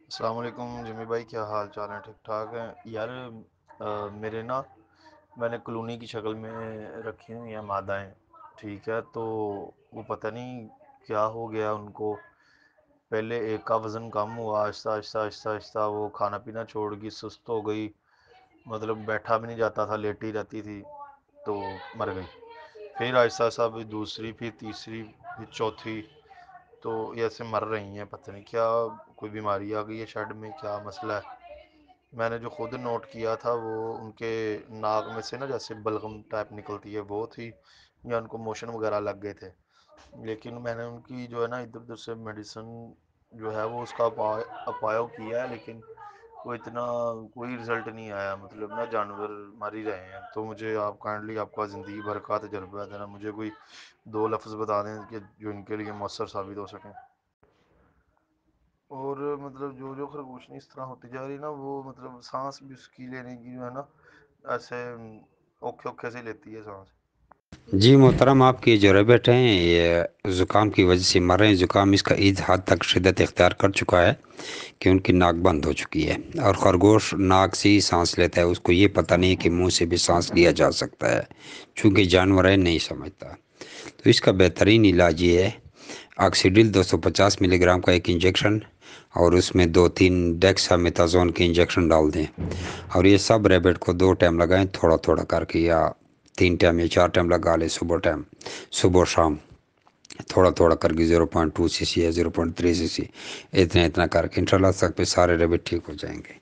السلام علیکم جمی بھائی، کیا حال چال ہیں؟ ٹھیک ٹھاک ہیں یار؟ میرے نا، میں نے کلونی کی شکل میں رکھی ہوئی ہیں مادائیں، ٹھیک ہے؟ تو وہ پتہ نہیں کیا ہو گیا ان کو۔ پہلے ایک کا وزن کم ہوا، آہستہ آہستہ آہستہ آہستہ وہ کھانا پینا چھوڑ گئی، سست ہو گئی، مطلب بیٹھا بھی نہیں جاتا تھا، لیٹی رہتی تھی، تو مر گئی۔ پھر آہستہ آہستہ پھر دوسری، پھر تیسری، پھر چوتھی، تو یہ ایسے مر رہی ہیں۔ پتہ نہیں کیا کوئی بیماری آ گئی ہے شیڈ میں، کیا مسئلہ ہے؟ میں نے جو خود نوٹ کیا تھا وہ ان کے ناک میں سے نا جیسے بلغم ٹائپ نکلتی ہے وہ تھی، یا ان کو موشن وغیرہ لگ گئے تھے۔ لیکن میں نے ان کی جو ہے نا ادھر ادھر سے میڈیسن جو ہے وہ اس کا اپایو کیا ہے، لیکن وہ اتنا کوئی رزلٹ نہیں آیا، مطلب نا جانور مر ہی رہے ہیں۔ تو مجھے آپ کائنڈلی، آپ کا زندگی بھر کا تجربہ ہے ذرا مجھے کوئی دو لفظ بتا دیں کہ جو ان کے لیے مؤثر ثابت ہو سکیں۔ اور مطلب جو جو خرگوشنی اس طرح ہوتی جا رہی نا، وہ مطلب سانس بھی اس کی لینے کی جو ہے نا، ایسے اوکھے اوکھے سے لیتی ہے سانس۔ جی محترم، آپ کی جو ریبٹ ہیں یہ زکام کی وجہ سے مر رہے ہیں۔ زکام اس کا اس حد تک شدت اختیار کر چکا ہے کہ ان کی ناک بند ہو چکی ہے، اور خرگوش ناک سے ہی سانس لیتا ہے، اس کو یہ پتہ نہیں کہ منہ سے بھی سانس لیا جا سکتا ہے، چونکہ جانور ہے نہیں سمجھتا۔ تو اس کا بہترین علاج یہ ہے، آکسیڈل 250 ملی گرام کا ایک انجیکشن، اور اس میں 2-3 ڈیکسا میتازون کے انجیکشن ڈال دیں، اور یہ سب ریبٹ کو 2 ٹائم لگائیں، تھوڑا تھوڑا کر کے، یا 3 ٹائم یا 4 ٹائم لگا لیں، صبح ٹائم، صبح و شام، تھوڑا تھوڑا کر کے 0.2 cc یا 0.3 cc، اتنا اتنا کر کے انشاءاللہ تک پہ سارے ریبٹ ٹھیک ہو جائیں گے۔